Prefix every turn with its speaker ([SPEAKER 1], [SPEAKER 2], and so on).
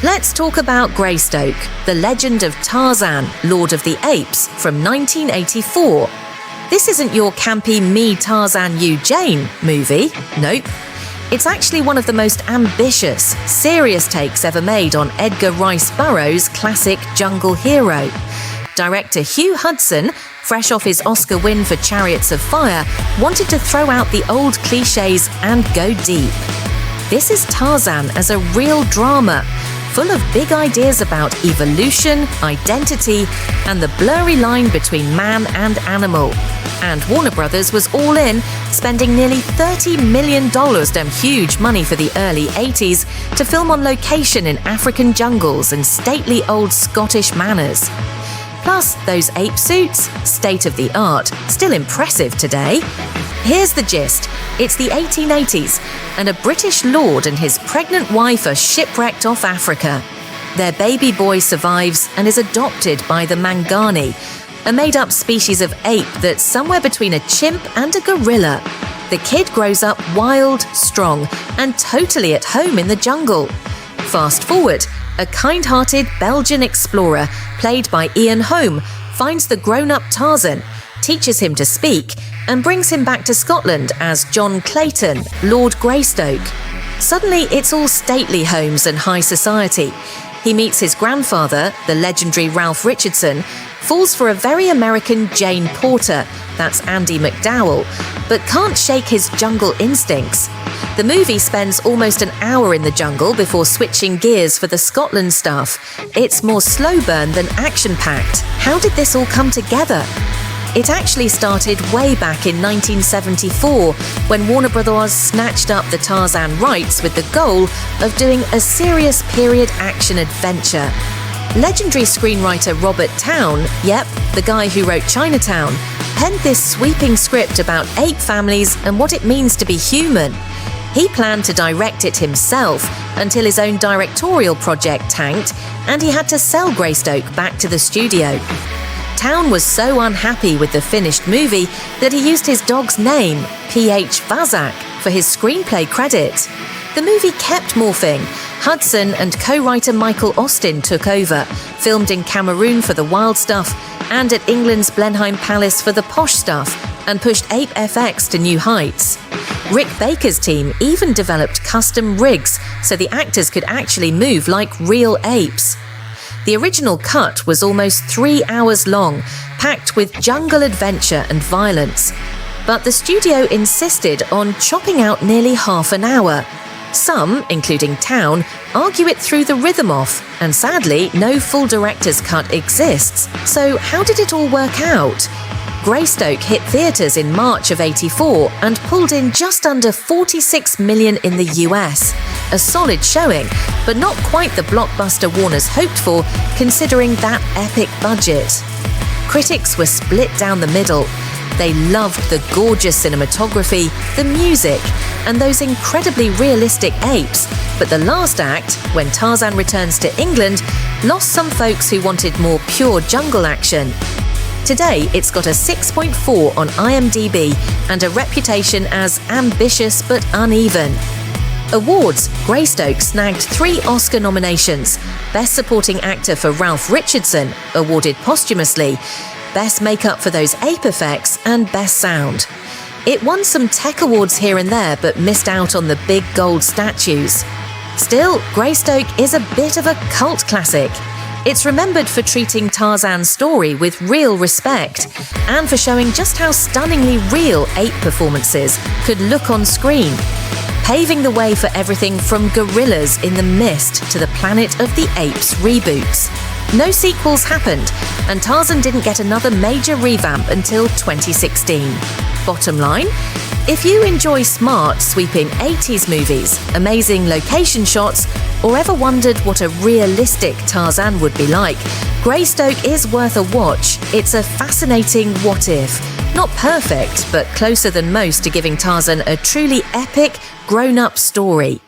[SPEAKER 1] Let's talk about Greystoke, the legend of Tarzan, Lord of the Apes, from 1984. This isn't your campy Me Tarzan You Jane movie, nope. It's actually one of the most ambitious, serious takes ever made on Edgar Rice Burroughs' classic jungle hero. Director Hugh Hudson, fresh off his Oscar win for Chariots of Fire, wanted to throw out the old cliches and go deep. This is Tarzan as a real drama, full of big ideas about evolution, identity, and the blurry line between man and animal. And Warner Brothers was all in, spending nearly $30 million, damn huge money for the early 80s, to film on location in African jungles and stately old Scottish manors. Plus, those ape suits, state of the art, still impressive today. Here's the gist. It's the 1880s, and a British lord and his pregnant wife are shipwrecked off Africa. Their baby boy survives and is adopted by the Mangani, a made-up species of ape that's somewhere between a chimp and a gorilla. The kid grows up wild, strong, and totally at home in the jungle. Fast forward, a kind-hearted Belgian explorer, played by Ian Holm, finds the grown-up Tarzan, teaches him to speak, and brings him back to Scotland as John Clayton, Lord Greystoke. Suddenly, it's all stately homes and high society. He meets his grandfather, the legendary Ralph Richardson, falls for a very American Jane Porter, that's Andie MacDowell, but can't shake his jungle instincts. The movie spends almost an hour in the jungle before switching gears for the Scotland stuff. It's more slow burn than action-packed. How did this all come together? It actually started way back in 1974, when Warner Brothers snatched up the Tarzan rights with the goal of doing a serious period action adventure. Legendary screenwriter Robert Towne, yep, the guy who wrote Chinatown, penned this sweeping script about ape families and what it means to be human. He planned to direct it himself until his own directorial project tanked and he had to sell Greystoke back to the studio. Towne was so unhappy with the finished movie that he used his dog's name, P.H. Vazak, for his screenplay credit. The movie kept morphing. Hudson and co-writer Michael Austin took over, filmed in Cameroon for the wild stuff and at England's Blenheim Palace for the posh stuff, and pushed ape FX to new heights. Rick Baker's team even developed custom rigs so the actors could actually move like real apes. The original cut was almost 3 hours long, packed with jungle adventure and violence. But the studio insisted on chopping out nearly half an hour. Some, including Towne, argue it threw the rhythm off, and sadly, no full director's cut exists. So how did it all work out? Greystoke hit theatres in March of '84 and pulled in just under $46 million in the US. A solid showing, but not quite the blockbuster Warner's hoped for, considering that epic budget. Critics were split down the middle. They loved the gorgeous cinematography, the music, and those incredibly realistic apes, but the last act, when Tarzan returns to England, lost some folks who wanted more pure jungle action. Today, it's got a 6.4 on IMDb and a reputation as ambitious but uneven. Awards: Greystoke snagged 3 Oscar nominations. Best Supporting Actor for Ralph Richardson, awarded posthumously, Best Makeup for those ape effects, and Best Sound. It won some tech awards here and there, but missed out on the big gold statues. Still, Greystoke is a bit of a cult classic. It's remembered for treating Tarzan's story with real respect and for showing just how stunningly real ape performances could look on screen, paving the way for everything from Gorillas in the Mist to the Planet of the Apes reboots. No sequels happened, and Tarzan didn't get another major revamp until 2016. Bottom line, if you enjoy smart, sweeping 80s movies, amazing location shots, or ever wondered what a realistic Tarzan would be like, Greystoke is worth a watch. It's a fascinating what-if. Not perfect, but closer than most to giving Tarzan a truly epic, grown-up story.